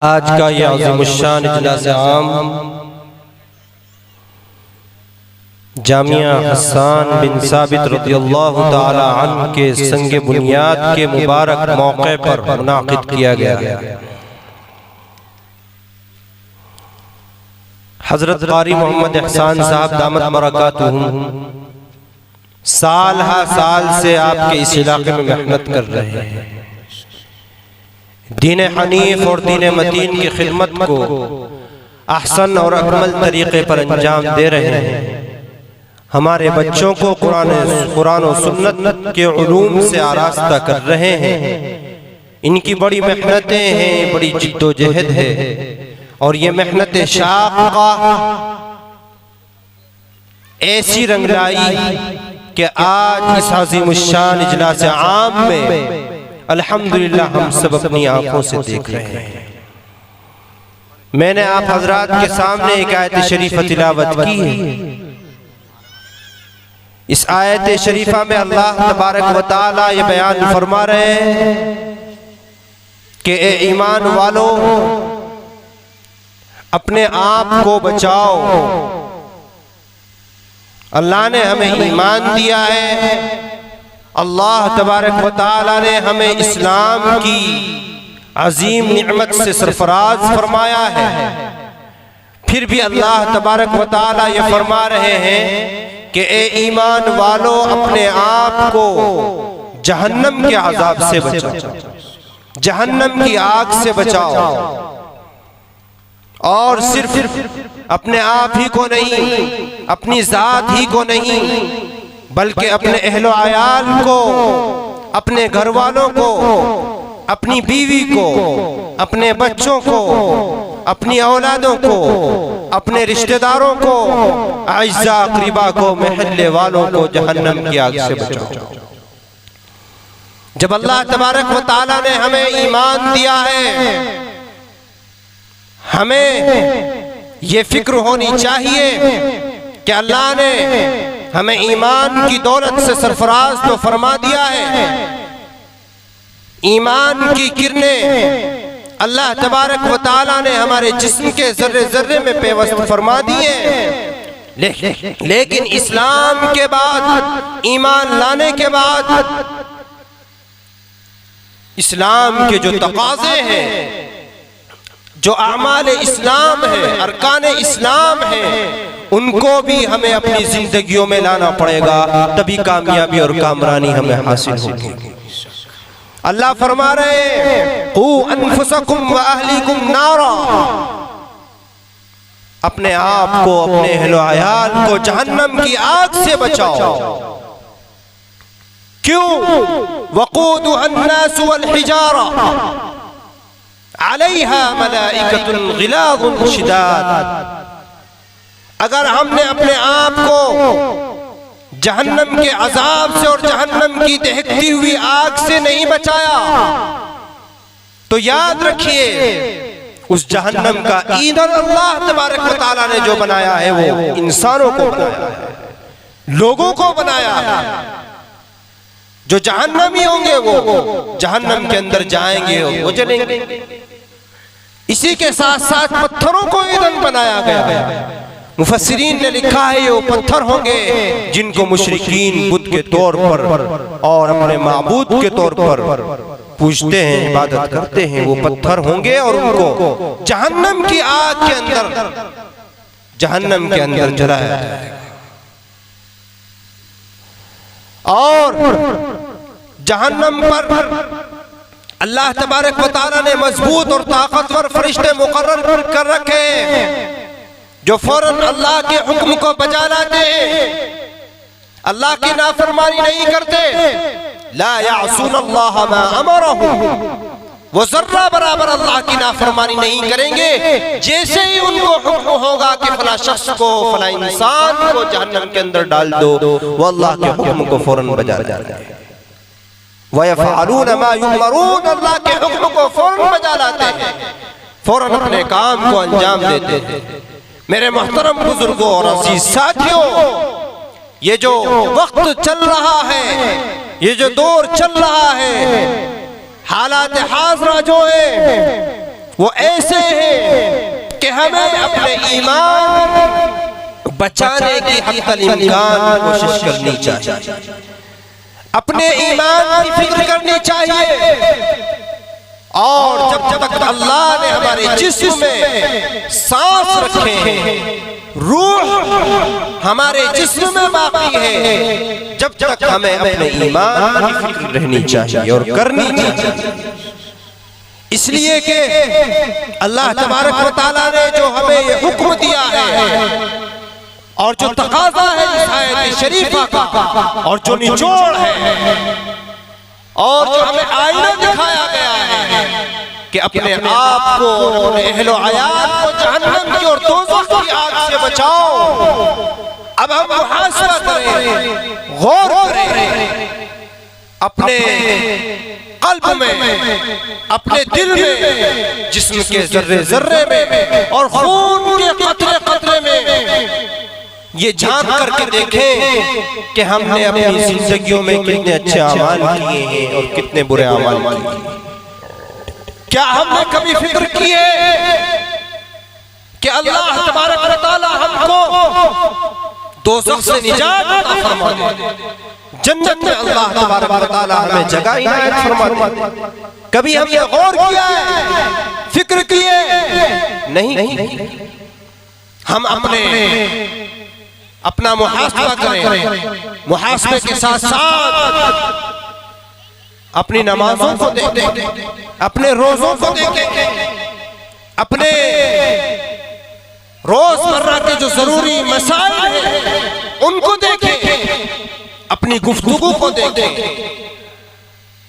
आज का ये अज़ीमुश्शान इजलास आम जामिया हसन बिन साबित रज़ियल्लाहु ताला अन्हु के संगे बुनियाद के मुबारक मौके पर मुनाक़िद किया गया। हज़रत क़ारी मोहम्मद एहसान साहब दामत बरकातुहुम साल हा साल से आपके इस इलाके में मेहनत कर रहे हैं। दीन हनीफ और दीन मतीन की खिदमत को अहसन और अकमल तरीके पर अंजाम दे रहे हैं। हमारे बच्चों को कुरान और सुन्नत के उलूम से आरास्ता कर रहे हैं। इनकी बड़ी मेहनतें हैं, बड़ी जिद्दोजहद है और ये मेहनत शाक़ा ऐसी रंग लाई कि आज इस अज़ीमुश्शान इजलास आम में अल्हम्दुलिल्लाह हम सब अपनी आंखों से देख रहे हैं। मैंने आप हजरात के सामने एक आयत शरीफा तिलावत की है। इस आयत शरीफा में अल्लाह तबारक व तआला ये बयान फरमा रहे हैं कि ए ईमान वालों, अपने आप को बचाओ। अल्लाह ने हमें ईमान दिया है, अल्लाह तबारक व तआला ने हमें इस्लाम की अजीम निअमत से सरफराज फरमाया है। फिर भी अल्लाह तबारक व तआला ये फरमा रहे हैं कि ए ईमान वालों, अपने आप को जहन्नम के अजाब से बचाओ, जहन्नम की आग से बचाओ। और सिर्फ अपने आप ही को नहीं, अपनी जात ही को नहीं, बल्कि अपने अहलो आयाल को, अपने घर वालों को, अपनी बीवी को, अपने बच्चों को, अपनी औलादों को, अपने रिश्तेदारों को, आइज़ा अक़रीबा को, महल्ले वालों को जहन्नम की आग से बचाओ। जब अल्लाह तबारक व तआला ने हमें ईमान दिया है, हमें ये फिक्र होनी चाहिए कि अल्लाह ने हमें ईमान की दौलत से सरफराज तो फरमा दिया है। ईमान की किरणें अल्लाह तबारक व तआला ने हमारे जिस्म के जर्रे जर्रे में पेवस्त फरमा दिए। लेकिन इस्लाम के बाद, ईमान लाने के बाद, इस्लाम के जो तकाज़े हैं, जो आमाल इस्लाम है, अरकान इस्लाम है, उनको भी हमें अपनी जिंदगियों में लाना पड़ेगा, तभी कामयाबी और कामरानी हमें हासिल होगी। अल्लाह फरमा रहे हैं, क़ू अनफुसकुम व अहलीकुम नारा, अपने आप को, अपने अहलो अयाल को जहन्नम की आग से बचाओ। क्यों? वक़ूदुहा अन्नास वल हिजारा अलैहा मलाइकतुन गिलाज़ुन शिदाद। अगर हमने अपने आप को जहन्नम के अजाब से और जहन्नम की दहकती हुई आग से नहीं बचाया, तो याद रखिए उस जहन्नम का ईंधन अल्लाह तबारक व तआला ने जो बनाया है वो इंसानों को बनाया है, लोगों को बनाया है। जो जहन्नमी होंगे वो जहन्नम के अंदर जाएंगे, वो जलेंगे। इसी के साथ साथ पत्थरों को ईंधन बनाया गया है। मुफस्सिरीन ने लिखा है ये वो पत्थर होंगे जिनको मुशरिकीन बुत के तौर पर और अपने माबूद के तौर पर पूजते हैं, इबादत करते हैं। वो पत्थर होंगे और उनको जहन्नम की आग के अंदर, जहन्नम के अंदर जलाया जाएगा। और जहन्नम पर अल्लाह तबारक व तआला ने मजबूत और ताकतवर फरिश्ते मुकर्रर कर रखे हैं जो फौरन अल्लाह के हुक्म को बजा लाते हैं, अल्लाह की नाफरमानी नहीं करते। ला यासूनल्लाह मा अमरहुम, वो जर्रा बराबर अल्लाह की नाफरमानी नहीं करेंगे। जैसे ही उनको हुक्म होगा कि फला शख्स को, फला इंसान को जहन्नम के अंदर डाल दो, वो अल्लाह के हुक्म को फौरन बजा लाते हैं। वयफ़अलून मा युमरून, अल्लाह के हुक्म को फौरन बजा लाते हैं, फौरन अपने काम को अंजाम देते हैं। मेरे मोहतरम बुजुर्गों और अजीज साथियों, ये जो वक्त चल रहा है, ये जो दौर चल रहा है, हालात हाज़रा जो है वो ऐसे हैं कि हमें अपने ईमान बचाने की हत्तल इम्कान कोशिश करनी चाहिए, अपने ईमान की फिक्र करनी चाहिए। और जब तक अल्लाह ने हमारे जिस्म में सांस रखे हैं, रूह हमारे जिस्म में बाकी है, जब तक हमें अपने ईमान की फिक्र रहनी चाहिए और करनी चाहिए। इसलिए कि अल्लाह तबारक व तआला ने जो हमें ये हुक्म दिया है और जो तकाज़ा है इस आयत शरीफा का और जो निचोड़ है और जो हमें आईना दिखाया गया है कि अपने आप को और अहलो अयाल को जहन्नम की और दोज़ख की आग से बचाओ। अब हम मुहासबा करें, गौर करें अपने कल्ब में, अपने दिल में, जिस्म के जर्रे जर्रे में और खून के कतरे कतरे में ये झांक करके देखें कि हमने अपनी जिंदगियों में कितने अच्छे अमाल किए हैं और कितने बुरे अमाल किए। क्या हमने कभी फिक्र की है कि अल्लाह तबारक व तआला हमको दोज़ख से निजात अता फरमा दे, जन्नत में अल्लाह तबारक व तआला हमें जगह इनायत फरमा दे। कभी हमने गौर किया है, फिक्र की है? नहीं। हम अपना मुहासबा करें, मुहासबे के साथ साथ अपनी नमाजों को देखें, अपने रोजों को देखें, अपने रोजमर्रा के जो जरूरी मसाइल हैं उनको देखें, अपनी गुफ्तगू को देखें,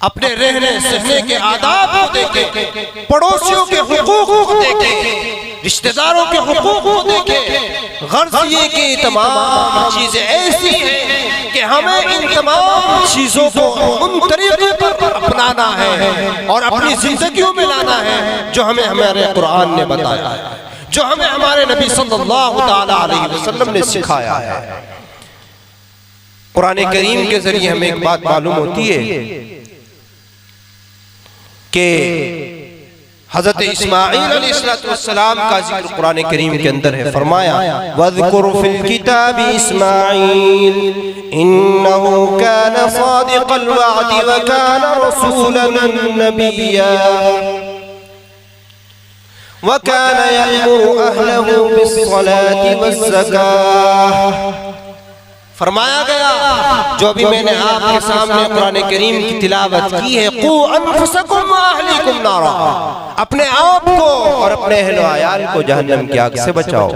अपने रहने सहने के आदाब को देखें, पड़ोसियों के हुकूक को देखें, रिश्तेदारों के हुकूक को देखें। गर्ज ये कि तमाम चीजें ऐसी हैं कि हमें इन तमाम चीजों को उन तरीके पर अपनाना है और अपनी जिंदगियों में लाना है जो हमें हमारे कुरान ने बताया है, जो हमें हमारे नबी सल्लल्लाहु तआला अलैहि वसल्लम ने सिखाया है। कुरान करीम के जरिए हमें एक बात मालूम होती है कि हज़रत इस्माईल अलैहिस्सलाम का जिक्र कुरान करीम के अंदर है। फरमाया वज़कुर फिल किताबी इस्माईल इन्नहु कान सादिक़ल वअद व कान रसूलन नबिय्या व कान यअमुरु अहलहु बिस्सलाति वज़्ज़काह। फरमाया गया जो अभी मैंने आपके सामने कुरान करीम की तिलावत की है, क़ू अनफुसकुम व अहलीकुम नारा, अपने आप को और अपने अहल अयाल को जहन्नम की आग से बचाओ।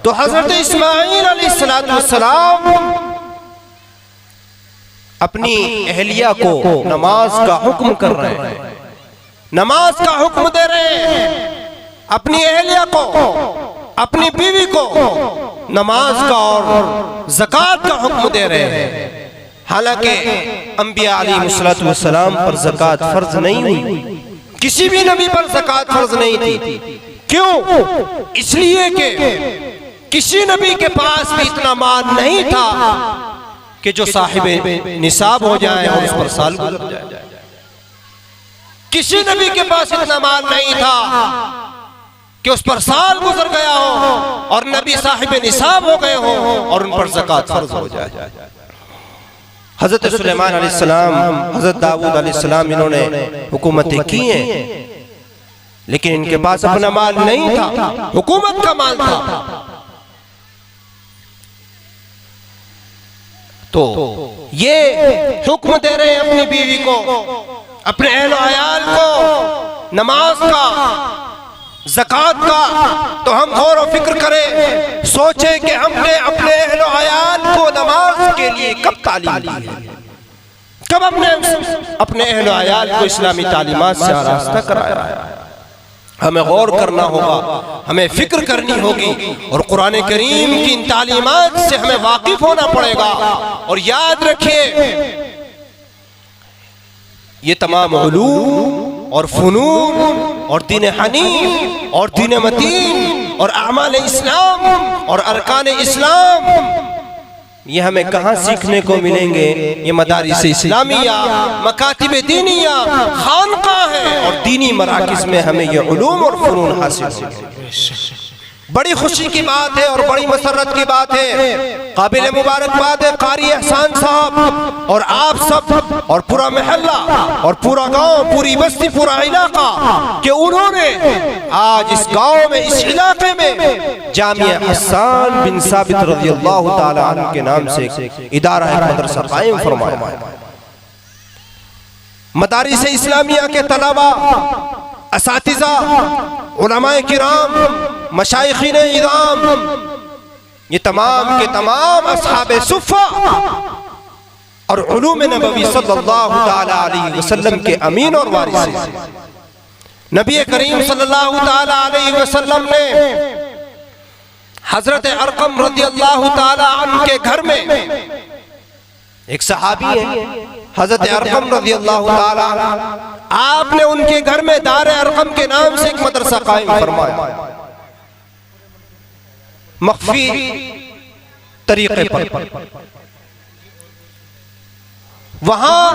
तो हज़रत इस्माईल अलैहिस्सलाम अपनी अहलिया को नमाज का हुक्म कर रहे हैं, नमाज का हुक्म दे रहे हैं, अपनी अहलिया को, अपनी बीवी को नमाज का और ज़कात का हुक्म दे रहे हैं। हालांकि अंबिया अलैहिस्सलातु वस्सलाम पर ज़कात फर्ज नहीं हुई, किसी भी नबी पर ज़कात फर्ज नहीं थी। क्यों? इसलिए कि किसी नबी के पास भी इतना माल नहीं था कि जो साहिब निसाब हो जाए और उस पर साल गुजर जाए। किसी नबी के पास इतना माल नहीं था कि उस पर साल गुजर गया हो और नबी साहिब निसाब हो गए हो और उन पर ज़कात फर्ज हो जाए। हज़रत सुलेमान अलैहिस्सलाम, हज़रत दाऊद अलैहिस्सलाम इन्होंने हुकूमतें की हैं, लेकिन इनके पास अपना माल नहीं था, हुकूमत का माल था। तो ये हुक्म दे रहे हैं अपनी बीवी को, अपने अहल अयाल को नमाज का, ज़कात का। तो हम गौर और फिक्र करें, सोचें कि हमने अपने अहल अयाल को नमाज के लिए कब तालीम दी है, कब हमने अपने अहल अयाल को इस्लामी तालीमात से आरास्ता कराया है। हमें गौर करना होगा, हमें फिक्र करनी होगी और कुरान करीम की इन तालीमात से हमें वाकिफ होना पड़ेगा। और याद रखिए, ये तमाम उलूम और फ़ुनून और दीन हनीफ और दीन मतीन और अमाल इस्लाम और अरकान इस्लाम ये हमें कहाँ सीखने को मिलेंगे? ये मदारिस इस्लामिया, मकातिब दीनिया, खानका है और दीनी मराकिज़ में हमें ये उलूम और फ़नून हासिल होंगे। बड़ी खुशी की बात है और बड़ी मसरत की बात है, काबिल मुबारकबाद है कारी एहसान साहब और आप सब और पूरा महल्ला और पूरा गांव, पूरी बस्ती, पूरा इलाका कि उन्होंने आज इस गांव में, इस इलाके में जामिया हसन बिन साबित रज़ियल्लाहु ताला अन्हु के नाम से इदारा एक मदरसा कायम फरमाया। मदारिस इस्लामिया के तलबा, असातिज़ा, उलमाए किराम, मशाइखीने इज़ाम, ये तमाम के तमाम अस्हाबे सुफ़ा और उलूम नबवी सल्लल्लाहु ताला अलैहि वसल्लम के अमीन और वारिस नबी करीम सल्लल्लाहु ताला अलैहि वसल्लम ने हजरत अरकम रज़ियल्लाहु ताला अन्हु के घर में एक सहाबी है हजरत अरकम रज़ियल्लाहु ताला, आपने उनके घर में दार अरकम के नाम से एक मदरसा कायम फरमाया, मख्फी तरीके पर। वहां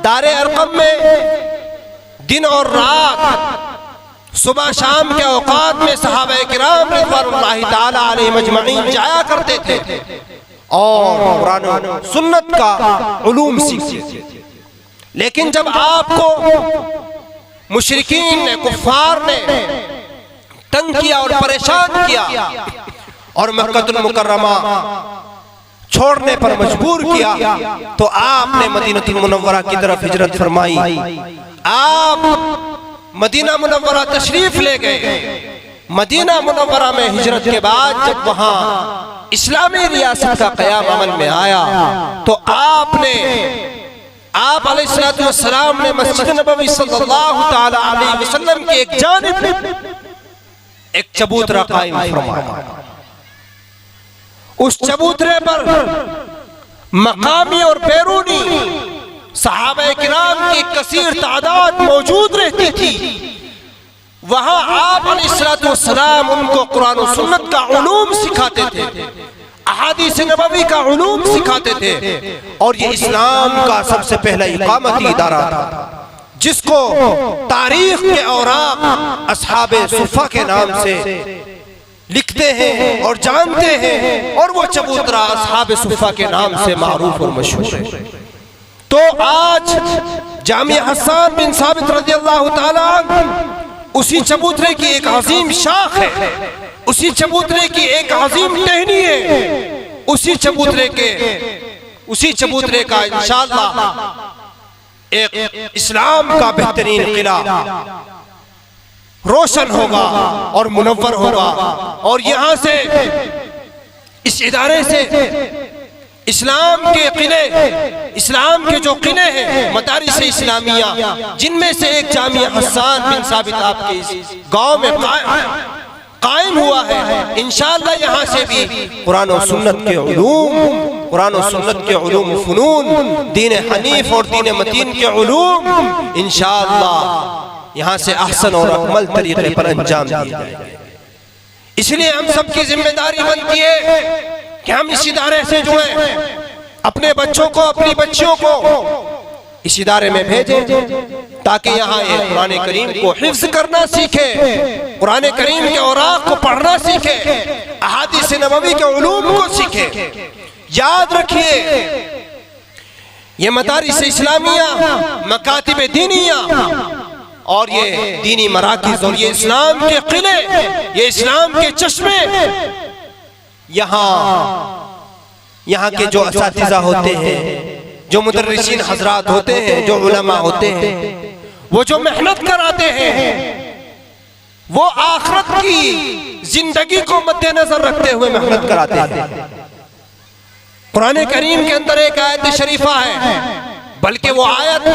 दार अरकम में दिन और रात, सुबह शाम के औकात में सहाबा किराम रिज़वानुल्लाहि ताला अलैहिम अजमईन जाया करते थे और कुरान और सुन्नत का उलूम सीखते थे। लेकिन जब आपको मुशरिकीन ने, कुफ्फार ने तंग किया और परेशान किया और मक्कतुल मुकर्रमा छोड़ने पर मजबूर किया, तो आपने मदीनतुल मुनव्वरा की तरफ हिजरत फरमाई। आप मदीना मुनव्वरा तशरीफ ले गए। मदीना मुनव्वरा में हिजरत के बाद जब वहां इस्लामी रियासत का क़याम अमल में आया, तो आप अलैहिस्सलातु वस्सलाम ने मस्जिद नबवी सल्लल्लाहु ताला अलैहि वसल्लम की एक जानिब एक चबूतरा कायम फरमाया। उस चबूतरे पर मकामी और बैरूनी सहाबा किराम की कसीर तादाद मौजूद रहती थी। वहां आप अलैहिस्सलातु वस्सलाम उनको कुरान और सुन्नत का उलूम सिखाते थे, अहादीस नबवी का उलूम सिखाते थे। और ये इस्लाम का सबसे पहला इकामती इदारा था, जिसको तारीख के औराक अस्हाबे सुफ़ा के नाम से लिखते हैं और जानते हैं, और वो चबूतरा अस्हाबे सुफ़ा के नाम से मारूफ और मशहूर है। तो आज जामिया हसन बिन साबित रज़ियल्लाहु ताला उसी चबूतरे की एक अजीम शाख है, उसी चबूतरे की एक अजीम टहनी है, उसी चबूतरे का इंशाअल्लाह एक इस्लाम का बेहतरीन किला रोशन होगा और मुनव्वर होगा। और यहाँ से, इस इदारे से इस्लाम के किले, इस्लाम के जो किले हैं मदारिस इस्लामिया, जिनमें से एक जामिया हसन बिन साबित आपके इस गांव में कायम हुआ है, इंशाअल्लाह यहाँ से भी कुरान और सुन्नत के उलूम, कुरान और सुन्नत के उलूम फ़ुनून, दीन हनीफ और दीन मतीन के उलूम इंशाअल्लाह यहाँ से अहसन और अकमल तरीके पर अंजाम दिए जाएंगे। इसलिए हम सबकी जिम्मेदारी बनती है कि हम इस इदारे से जुड़े, अपने बच्चों को, अपनी बच्चियों को इस इदारे में भेजें, ताकि यहाँ ये कुरान करीम को हिफ्ज़ करना सीखे, कुरान करीम के औराक को पढ़ना सीखे, अहादीस नबवी के उलूम को सीखे। याद रखिए, ये मदारिस इस्लामिया, मकातिब दीनिया और ये दीनी मराकिज़ और ये इस्लाम के किले, ये इस्लाम के चश्मे, यहाँ के जो असातिज़ा होते हैं, जो मुदर्रिसीन हजरात होते हैं, जो उलमा होते हैं, वो जो मेहनत कराते हैं, वो आखिरत की जिंदगी को मद्देनजर रखते हुए मेहनत कराते हैं। कुरान करीम के अंदर एक आयत शरीफा है, बल्कि वो आयत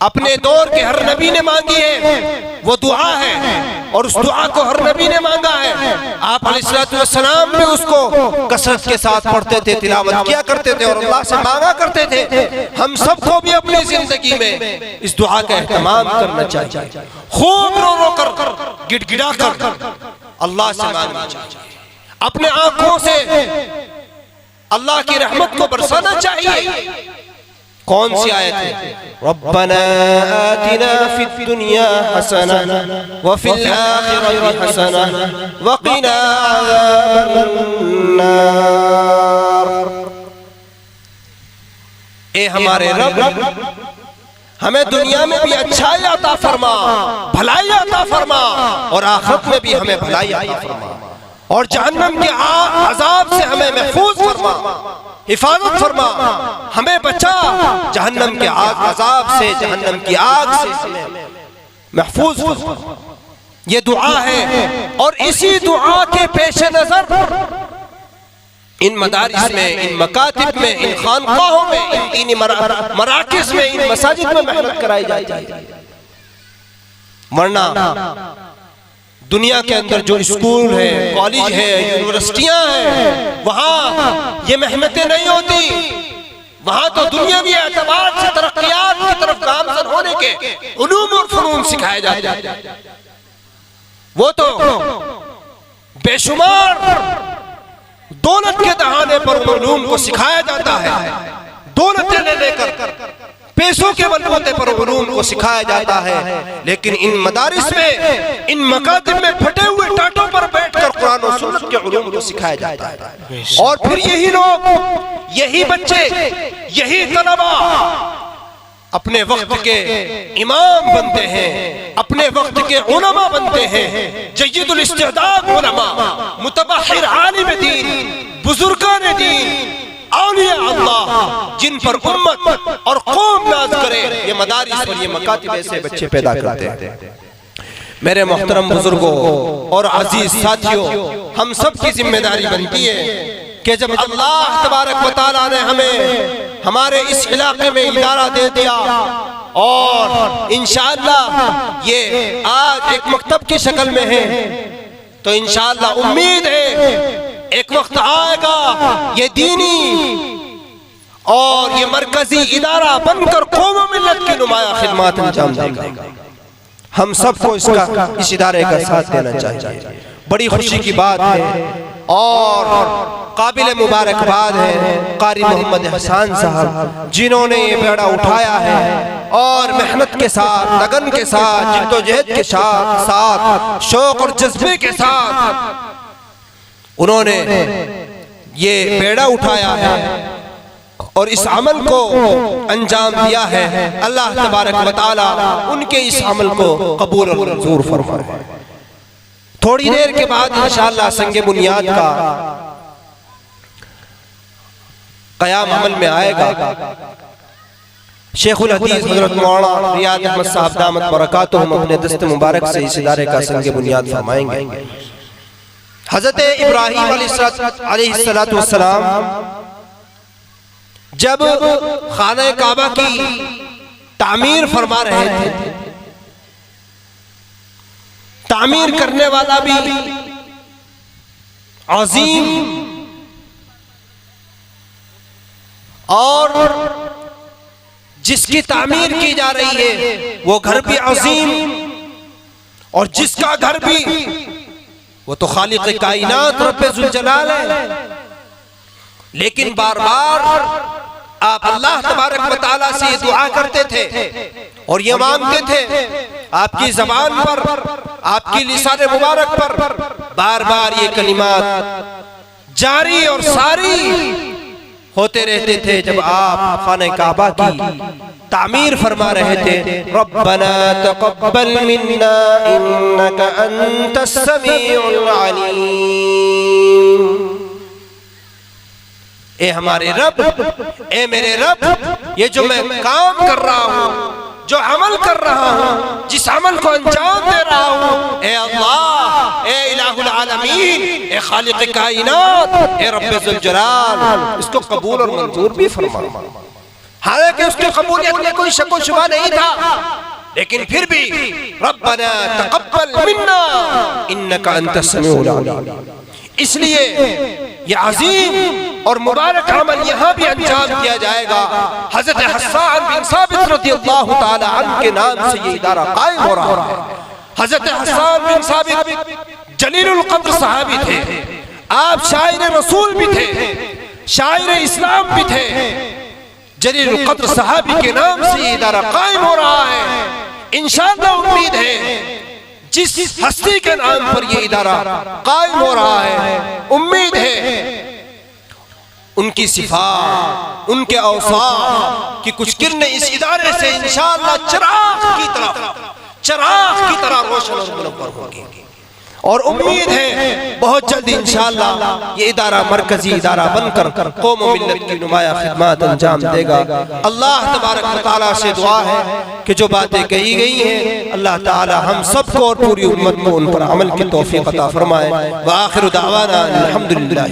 अपने दौर के हर नबी ने मांगी है, वो दुआ है और उस दुआ को हर नबी ने मांगा है। आप अलैहिस्सलातु वस्सलाम भी उसको कसरत के साथ पढ़ते थे, तिलावत किया करते थे और अल्लाह से मांगा करते थे। हम सबको भी अपनी जिंदगी में इस दुआ का एहतमाम करना चाहिए, खूब रो रो कर, गिड़गिड़ा कर अल्लाह से मांगना चाहिए। अपने आंखों से अल्लाह की रहमत को बरसाना चाहिए। कौन सी आयत है? रब्बना आतिना फिद दुनिया हसना व फिल आखिरति हसना व क़िना अज़ाबन नार। ए हमारे रब, हमें दुनिया में भी अच्छाई अता फरमा, भलाई अता फरमा, और आखिरत में भी हमें भलाई अता फरमा, और जहन्नम के अजाब से हमें महफूज फरमा, हिफाजत फरमा, हमें बचा जहन्नम के अजाब से, जहन्नम की आग से हमें महफूज फरमा। ये दुआ है, और इसी दुआ के पेश नजर इन मदारिस में, इन मकातिब में, इन खानकाहों में, इन दीनी मराकिज़ में, इन मसाजिद में मेहनत कराई जाती है। वरना दुनिया के अंदर जो स्कूल है, कॉलेज है, यूनिवर्सिटियां हैं, वहां ये मेहनतें नहीं होती। वहां तो दुनियावी एतबार से तरक्कियात की तरफ गामजन होने के उलूम और फनून सिखाए जाते हैं। वो तो बेशुमार दौलत के दहाने पर उलूम को सिखाया जाता है, दौलतें ले लेकर, पैसों के बलबूते पर उलूम को सिखाया जाता है। लेकिन इन मदारिस में, इन मकातिब में फटे हुए टाटों पर बैठकर कुरान और सुन्नत के उलूम को सिखाया जाता है। और फिर यही लोग, यही बच्चे, यही तलबा अपने वक्त के इमाम बनते हैं, अपने वक्त के उलमा बनते हैं, जय्यदुल इस्तिदाद उलमा, मुतबहिर आलिम दीन, बुजुर्गान दीन, औलिया अल्लाह, जिन पर उम्मत और कौम नाज करे। ये मदारिस और ये मकातिब ऐसे बच्चे पैदा करते हैं। मेरे मोहतरम बुजुर्गों और अजीज साथियों, हम सब की जिम्मेदारी बनती है कि जब अल्लाह तबारक व तआला ने हमें हमारे इस इलाके में इदारा दे दिया, और इंशाअल्लाह ये आज एक मकतब की शक्ल में है, तो इंशाअल्लाह उम्मीद है एक वक्त आएगा ये दीनी और ये मरकजी इदारा बनकर कौम मिल्लत की नुमाया खिदमत अंजाम देगा। हम सबको इस इदारे का साथ देना चाहिए। बड़ी खुशी की बात है और काबिल मुबारकबाद है कारी मोहम्मद हसन साहब, जिन्होंने ये बेड़ा उठाया है और मेहनत के साथ, लगन के साथ, जिद्दोजहद के साथ, शौक और जज्बे के साथ उन्होंने ये बेड़ा उठाया है और इस अमल को अंजाम दिया है। अल्लाह तबारक व तआला उनके इस अमल को कबूल और मंजूर फरमाए। थोड़ी देर के बाद इंशाअल्लाह संगे बुनियाद का क़याम अमल में आएगा। शेखुल हदीस हज़रत मौलाना रियाद अहमद साहब दामत बरकातुहुम अपने दस्त मुबारक से इस इदारे का संगे बुनियाद फरमाएंगे। हज़रत इब्राहीम अलैहिस्सलाम जब खाने काबा की तामीर फरमा रहे थे, तामीर करने वाला भी अजीम और जिसकी तामीर की जा रही है वो घर भी अजीम, और जिसका घर भी वो तो खालिक कायनात रब्बे जुल जलाल है। लेकिन बार बार आप अल्लाह तबारक व तआला से दुआ करते थे और ये मांगते थे, आपकी ज़बान पर, आपकी लिसान मुबारक पर बार बार ये कलिमात जारी और सारी होते रहते थे जब आप खाने काबा की तामीर फरमा रहे थे। रब्बना तक़ब्बल मिन्ना इन्नका अंतस समीउल अलीम। ए हमारे रब, ए मेरे रब, ये जो मैं काम कर रहा हूँ, जो अमल कर रहा हूँ, जिस अमल को अंजाम दे रहा हूँ, ए अल्लाह, ए इलाहुल आलमीन, ए खालिक कायनात, ए रब्बे जुल जलाल, इसको कबूल और मंजूर भी फरमा। हालांकि उसकी कबूलियत में कोई शक व शुबा नहीं था, लेकिन फिर भी रब्बना तक़ब्बल मिन्ना इन्नका अंतस समीउल अलीम। इसलिए ये अजीम और मुबारक अमल यहाँ भी अंजाम दिया जाएगा। हज़रत हस्सान बिन साबित रज़ियल्लाहु ताला अन्हु के नाम से ये इदारा कायम हो रहा है। हज़रत हस्सान बिन साबित जलीलुल क़द्र सहाबी थे, आप शायर रसूल भी थे, शायर इस्लाम भी थे। जलीलुल क़द्र सहाबी के नाम से ये इदारा कायम हो रहा है। इंशाअल्लाह उम्मीद है जिस हस्ती के नाम पर ये इदारा कायम हो रहा है, उम्मीद है उनकी सिफात, उनके औसाफ की कुछ किरणें इस इदारे से इंशाअल्लाह चिराग की तरह रोशन और मुनव्वर होंगी। और उम्मीद है बहुत जल्दी इंशाअल्लाह ये इदारा मरकजी इदारा बनकर कौम व मिल्लत की नुमाया खिदमत अंजाम देगा। अल्लाह तबारक व तआला से दुआ है कि जो बातें कही गई हैं अल्लाह ताला हम सबको और पूरी उम्मत को उन पर अमल की तौफीक अता फरमाए। व आखिर दावाना अल्हम्दुलिल्लाह।